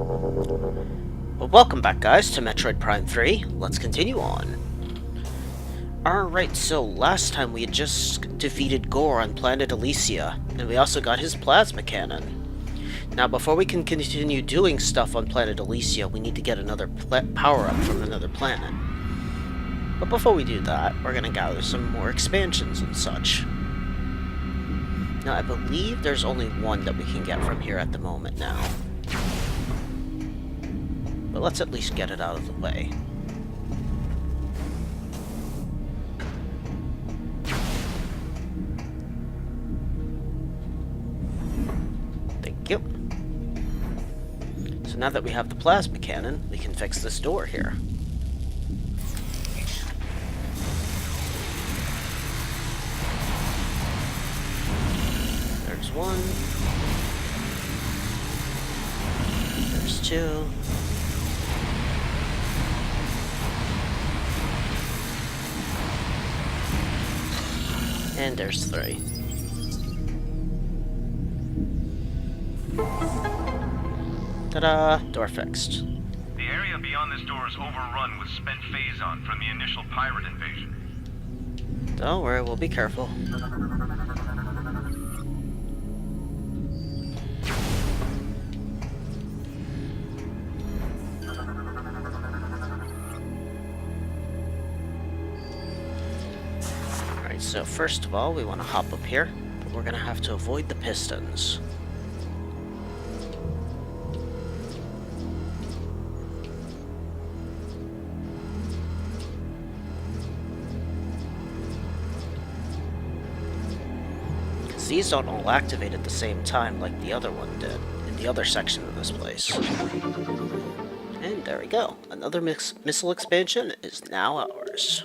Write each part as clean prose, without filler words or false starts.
Well, welcome back, guys, to Metroid Prime 3. Let's continue on. Alright, so last time we had just defeated Gore on planet Elysia, and we also got his plasma cannon. Now, before we can continue doing stuff on planet Elysia, we need to get another power-up from another planet. But before we do that, we're going to gather some more expansions and such. Now, I believe there's only one that we can get from here at the moment now. But let's at least get it out of the way. Thank you. So now that we have the plasma cannon, we can fix this door here. There's one. There's two. And there's three. Ta-da! Door fixed. The area beyond this door is overrun with spent phazon from the initial pirate invasion. Don't worry, we'll be careful. Alright, so first of all, we want to hop up here, but we're going to have to avoid the pistons. These don't all activate at the same time like the other one did in the other section of this place. And there we go. Another missile expansion is now ours.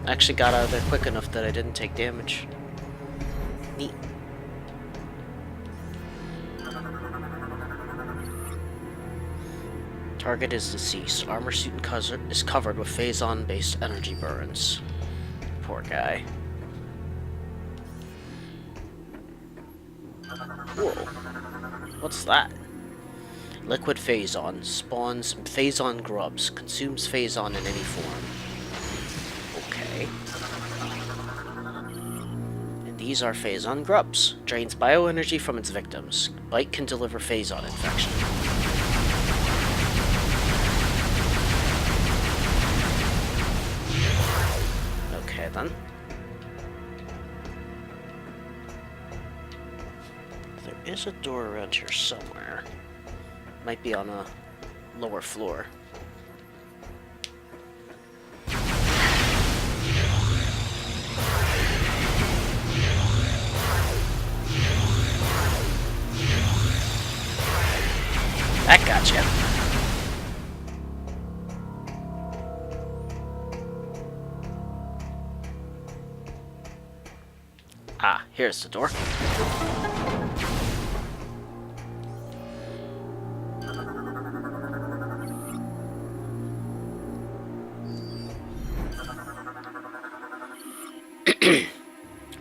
Actually got out of there quick enough that I didn't take damage. Neat. Target is deceased. Armor suit is covered with phazon-based energy burns. Poor guy. Whoa. What's that? Liquid phazon. Spawns phazon grubs. Consumes phazon in any form. Okay. And these are phazon grubs. Drains bioenergy from its victims. Bite can deliver phazon infection. Then. There is a door around here somewhere. Might be on a lower floor. That gotcha. Ah, here's the door.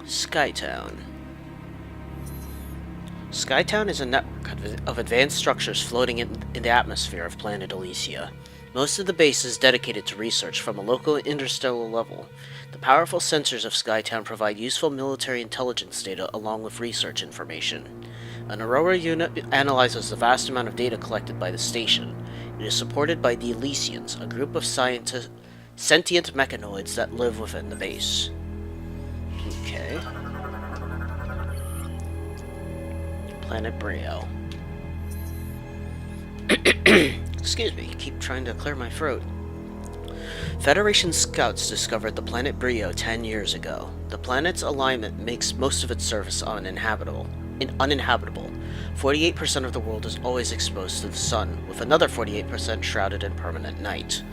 Skytown. Skytown is a network of advanced structures floating in the atmosphere of planet Elysia. Most of the base is dedicated to research from a local interstellar level. The powerful sensors of Skytown provide useful military intelligence data along with research information. An Aurora unit analyzes the vast amount of data collected by the station. It is supported by the Elysians, a group of sentient mechanoids that live within the base. Okay. Planet Bryyo. Excuse me, keep trying to clear my throat. Federation scouts discovered the planet Bryyo 10 years ago. The planet's alignment makes most of its surface uninhabitable. 48% of the world is always exposed to the sun, with another 48% shrouded in permanent night.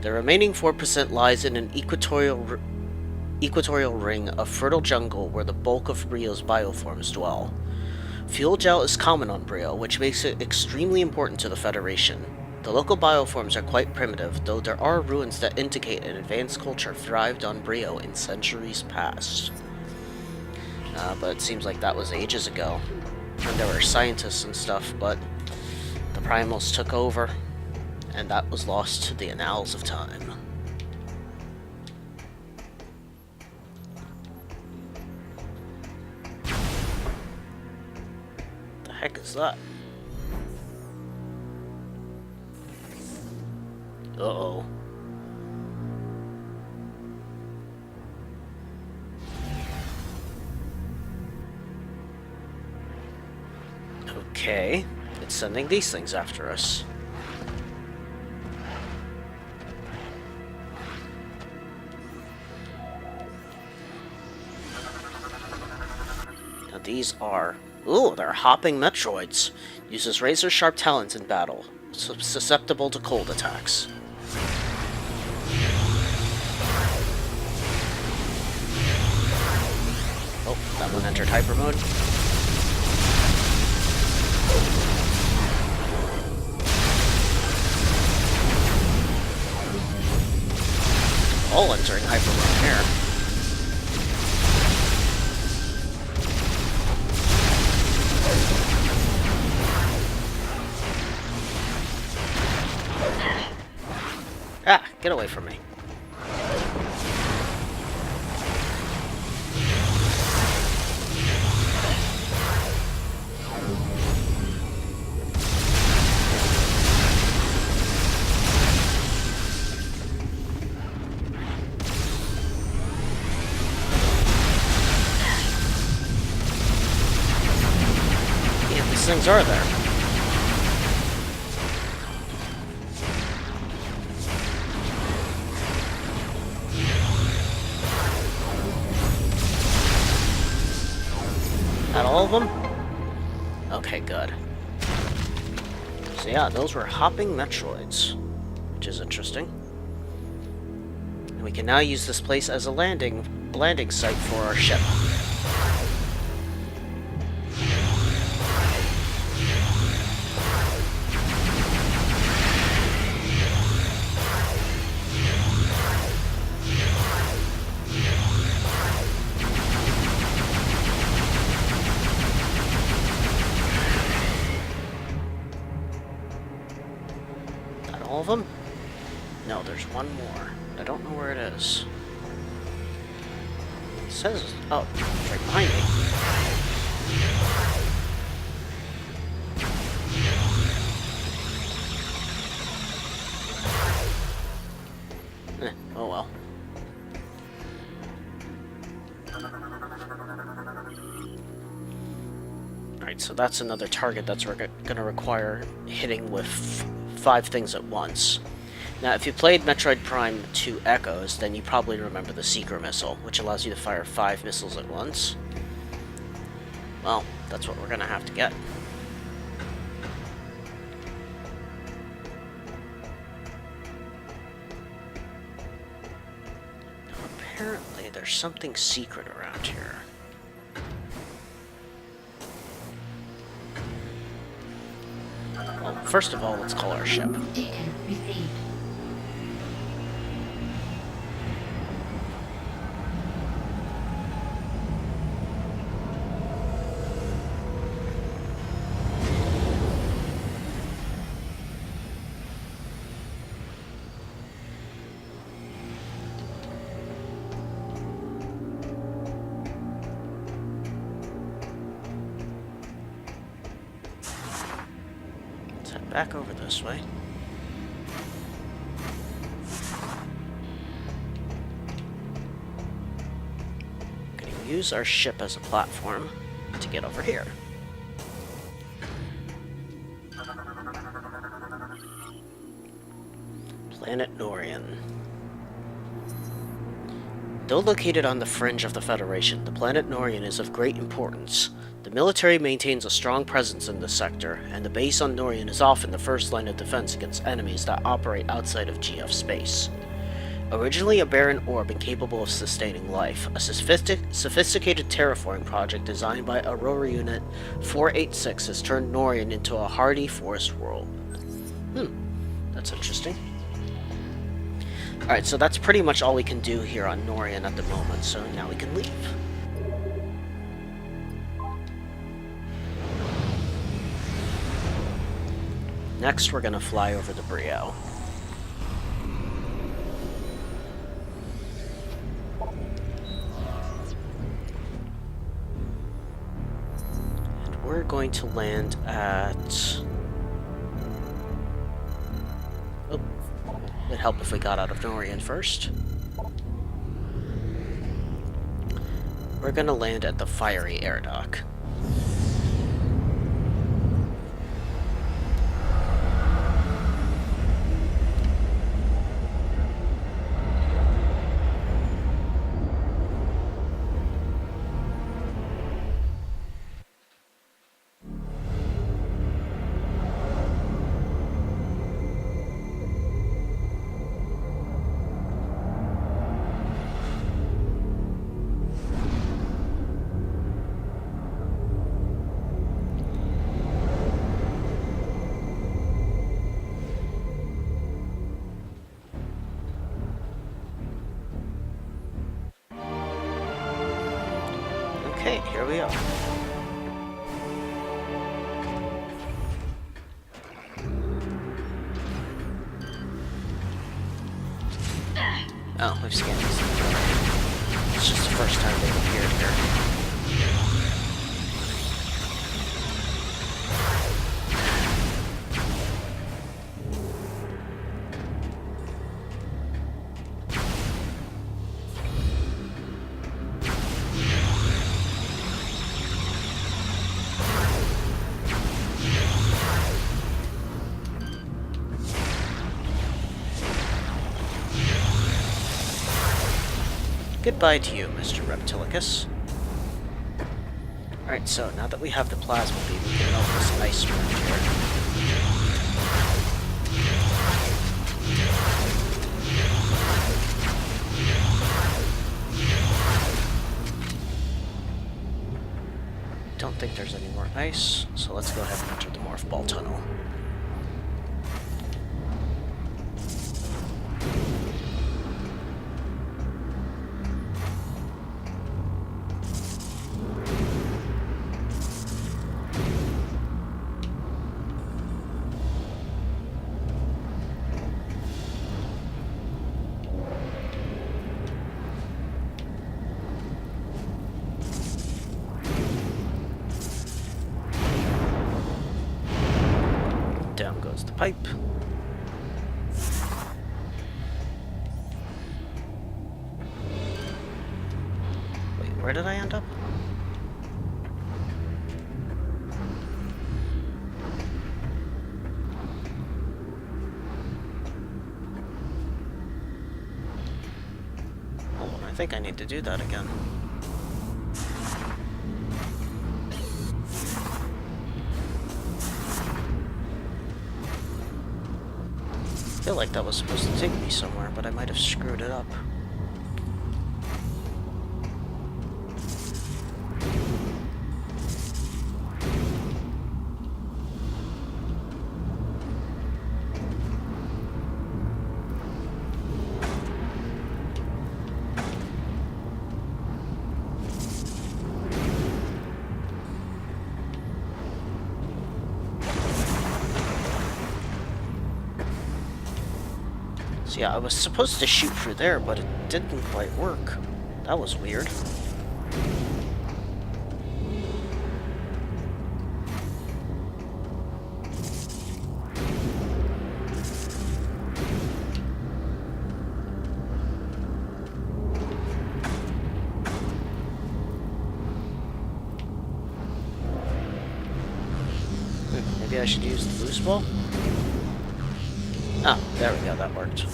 The remaining 4% lies in an equatorial ring of fertile jungle where the bulk of Bryo's bioforms dwell. Fuel gel is common on Bryyo, which makes it extremely important to the Federation. The local bioforms are quite primitive, though there are ruins that indicate an advanced culture thrived on Bryyo in centuries past. But it seems like that was ages ago, when there were scientists and stuff, but the primals took over, and that was lost to the annals of time. The heck is that? Uh-oh. Okay, it's sending these things after us. Now these are... Ooh, they're hopping Metroids. Uses razor-sharp talons in battle. Susceptible to cold attacks. Oh, that one entered hyper mode. All entering hyper mode here. Ah, get away from me. Yeah, these things are there. Not all of them? Okay, good. So yeah, those were hopping Metroids, which is interesting. And we can now use this place as a landing site for our ship. All of them? No, there's one more. I don't know where it is. It says... Oh, it's right behind me. Oh well. Alright, so that's another target that's gonna require hitting with 5 things at once. Now, if you played Metroid Prime 2 Echoes, then you probably remember the Seeker Missile, which allows you to fire 5 missiles at once. Well, that's what we're gonna have to get. Now, apparently, there's something secret around here. Well, first of all, let's call our ship. Data received. Back over this way. Gonna use our ship as a platform to get over here. Planet Norion. Though located on the fringe of the Federation, the planet Norion is of great importance. The military maintains a strong presence in this sector, and the base on Norion is often the first line of defense against enemies that operate outside of GF space. Originally a barren orb incapable of sustaining life, a sophisticated terraforming project designed by Aurora Unit 486 has turned Norion into a hardy forest world. That's interesting. Alright, so that's pretty much all we can do here on Norion at the moment, so now we can leave. Next, we're gonna fly over the Bryyo. And we're going to land at... Oh, it'd help if we got out of Norion first. We're gonna land at the Fiery Airdock. Okay, here we are. Oh, we've scanned these. It's just the first time they've appeared here. Goodbye to you, Mr. Reptilicus. Alright, so now that we have the plasma beam, we can melt this ice sponge here. Don't think there's any more ice, so let's go ahead and enter the Morph Ball Tunnel. Down goes the pipe. Wait, where did I end up? Hold on, I think I need to do that again. I feel like that was supposed to take me somewhere, but I might have screwed it up. So yeah, I was supposed to shoot through there, but it didn't quite work. That was weird. Maybe I should use the boost ball? Ah, there we go, that worked.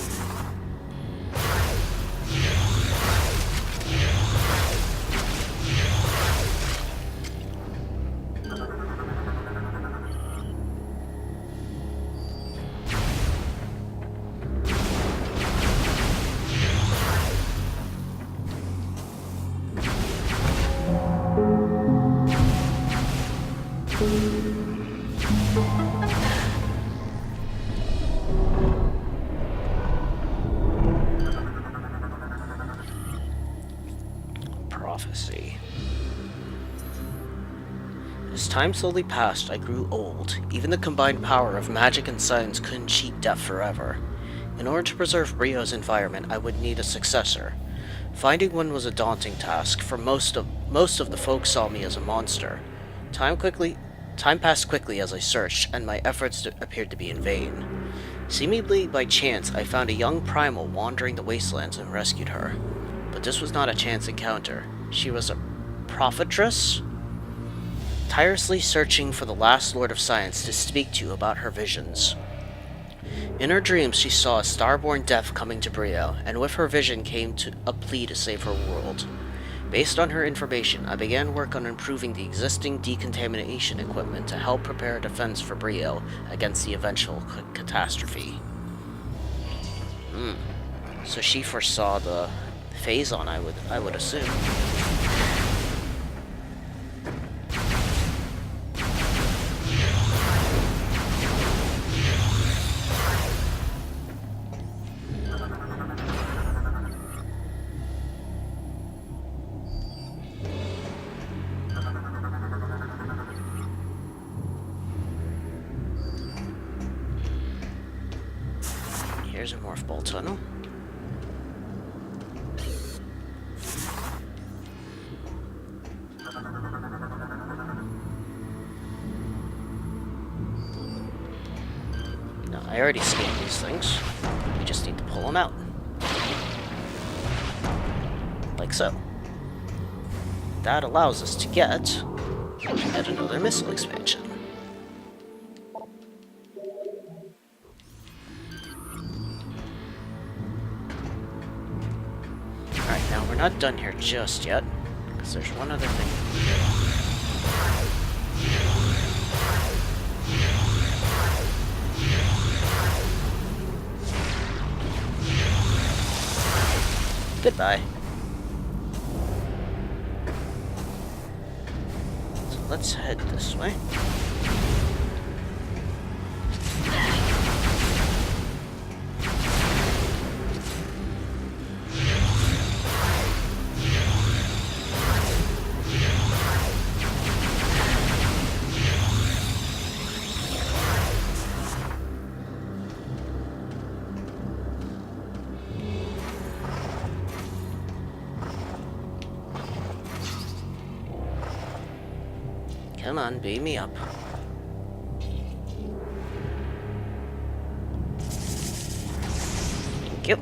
time slowly passed, I grew old. Even the combined power of magic and science couldn't cheat death forever. In order to preserve Bryo's environment, I would need a successor. Finding one was a daunting task, for most of the folks saw me as a monster. Time passed quickly as I searched, and my efforts appeared to be in vain. Seemingly by chance, I found a young primal wandering the wastelands and rescued her. But this was not a chance encounter. She was a prophetess? Tirelessly searching for the last Lord of Science to speak to about her visions. In her dreams, she saw a starborn death coming to Bryyo, and with her vision came a plea to save her world. Based on her information, I began work on improving the existing decontamination equipment to help prepare a defense for Bryyo against the eventual catastrophe. So she foresaw the phase-on, I would assume. Here's a morph ball tunnel. No, I already scanned these things. We just need to pull them out. Like so. That allows us to get yet another missile expansion. Alright, now we're not done here just yet, because there's one other thing. Goodbye. So let's head this way. Come on, beam me up. Thank you.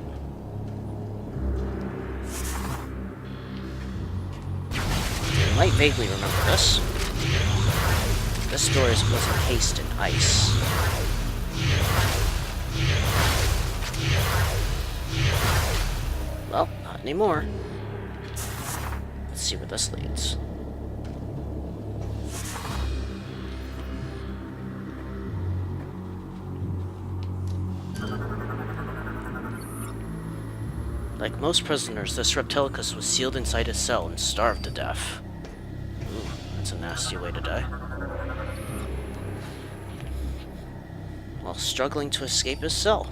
You might vaguely remember this. This door was encased in ice. Well, not anymore. Let's see where this leads. Like most prisoners, this Reptilicus was sealed inside his cell and starved to death. Ooh, that's a nasty way to die. While struggling to escape his cell.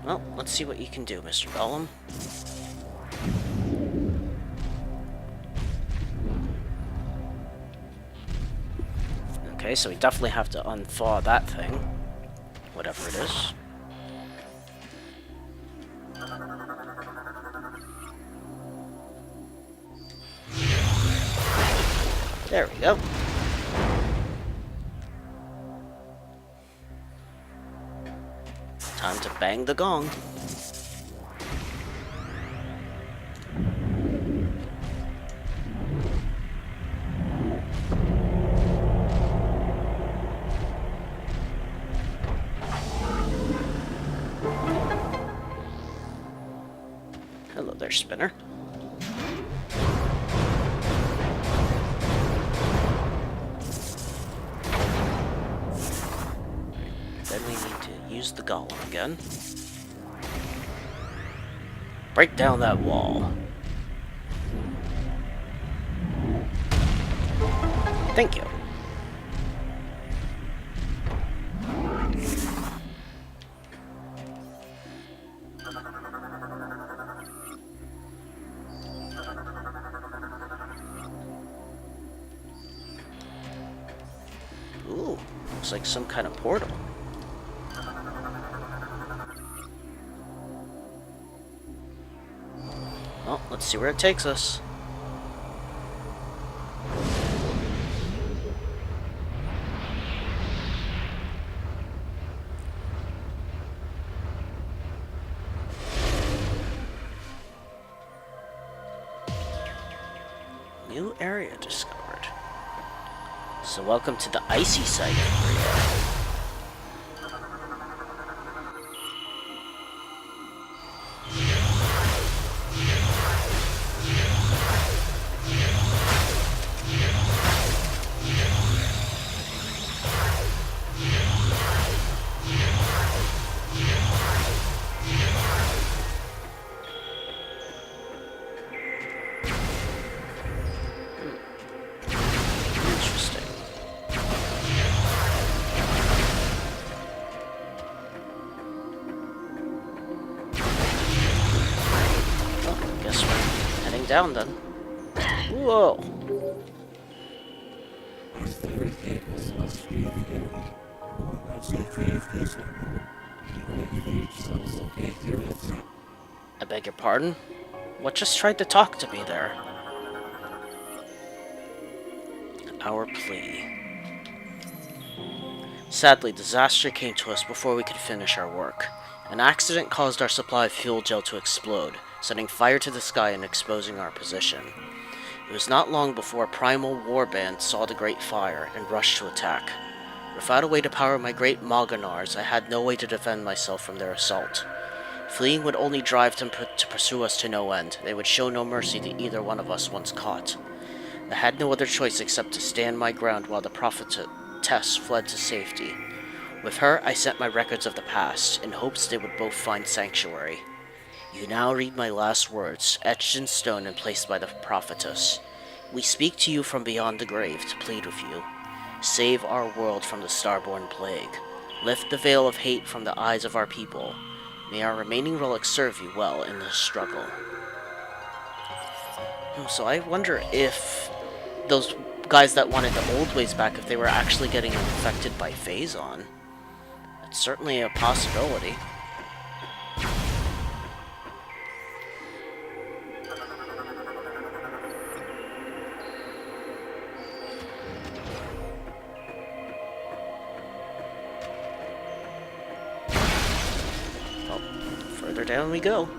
Well, let's see what you can do, Mr. Golem. Okay, so we definitely have to unthaw that thing. Whatever it is. There we go. Time to bang the gong. Hello there, Spinner. Then we need to use the golem again. Break down that wall. Thank you. Ooh, looks like some kind of portal. Well, let's see where it takes us. New area discovered. So welcome to the Icey Side area. Interesting. Well, guess we're heading down then. Whoa! I beg your pardon? What just tried to talk to me there? Our plea. Sadly, disaster came to us before we could finish our work. An accident caused our supply of fuel gel to explode, setting fire to the sky and exposing our position. It was not long before a primal warband saw the great fire and rushed to attack. Without a way to power my great Mogonars, I had no way to defend myself from their assault. Fleeing would only drive them to pursue us to no end. They would show no mercy to either one of us once caught. I had no other choice except to stand my ground while the prophetess fled to safety. With her, I sent my records of the past, in hopes they would both find sanctuary. You now read my last words, etched in stone and placed by the prophetess. We speak to you from beyond the grave to plead with you. Save our world from the starborn plague. Lift the veil of hate from the eyes of our people. May our remaining relics serve you well in this struggle. So I wonder if those guys that wanted the old ways back, if they were actually getting infected by Phazon. It's certainly a possibility. Well, further down we go.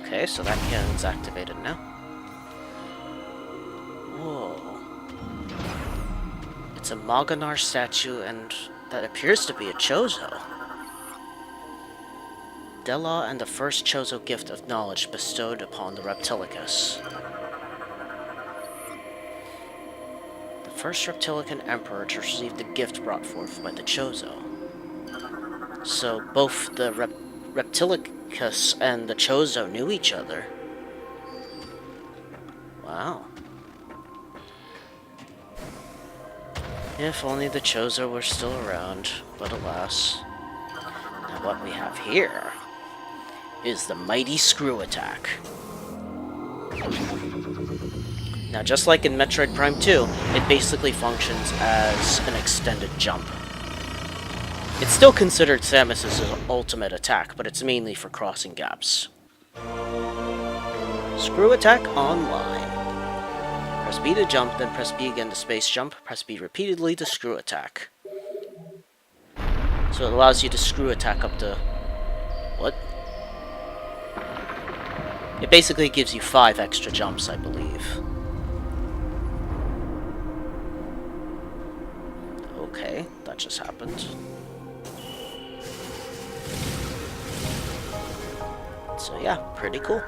Okay, so that cannon's activated now. Whoa. It's a Mogonar statue, and that appears to be a Chozo. Dela and the first Chozo gift of knowledge bestowed upon the Reptilicus. The first Reptilican Emperor to receive the gift brought forth by the Chozo. So both the Reptilicus and the Chozo knew each other. Wow. If only the Chozo were still around, but alas. Now what we have here is the mighty screw attack. Now just like in Metroid Prime 2, it basically functions as an extended jump. It's still considered Samus' ultimate attack, but it's mainly for crossing gaps. Screw attack online. Press B to jump, then press B again to space jump, press B repeatedly to screw attack. So it allows you to screw attack up to... what? It basically gives you 5 extra jumps, I believe. Okay, that just happened. So yeah, pretty cool.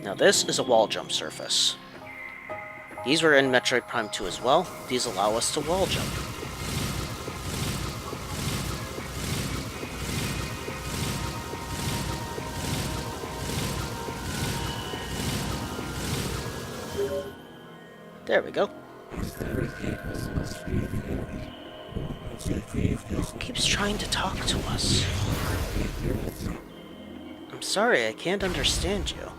Now this is a wall jump surface. These were in Metroid Prime 2 as well. These allow us to wall jump. There we go. Who keeps trying to talk to us? I'm sorry, I can't understand you.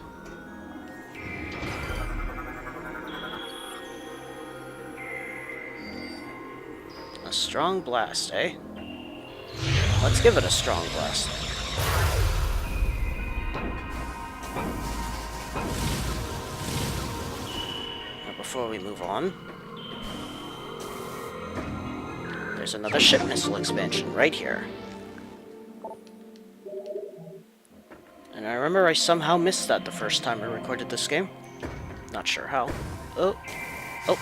A strong blast, eh? Let's give it a strong blast. Now, before we move on, there's another ship missile expansion right here. And I remember I somehow missed that the first time I recorded this game. Not sure how. Oh,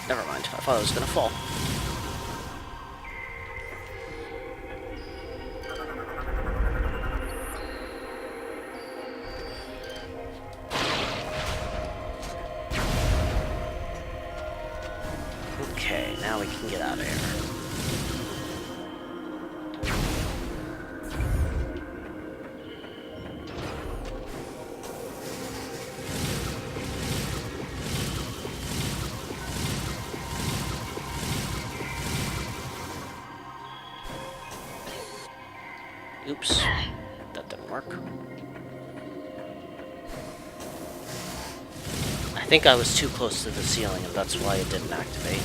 never mind. I thought I was gonna fall. Okay, now we can get out of here. Oops, that didn't work. I think I was too close to the ceiling and that's why it didn't activate.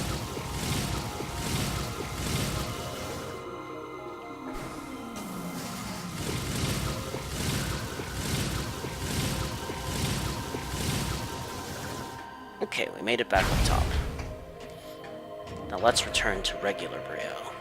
Okay, we made it back up top. Now let's return to regular Bryyo.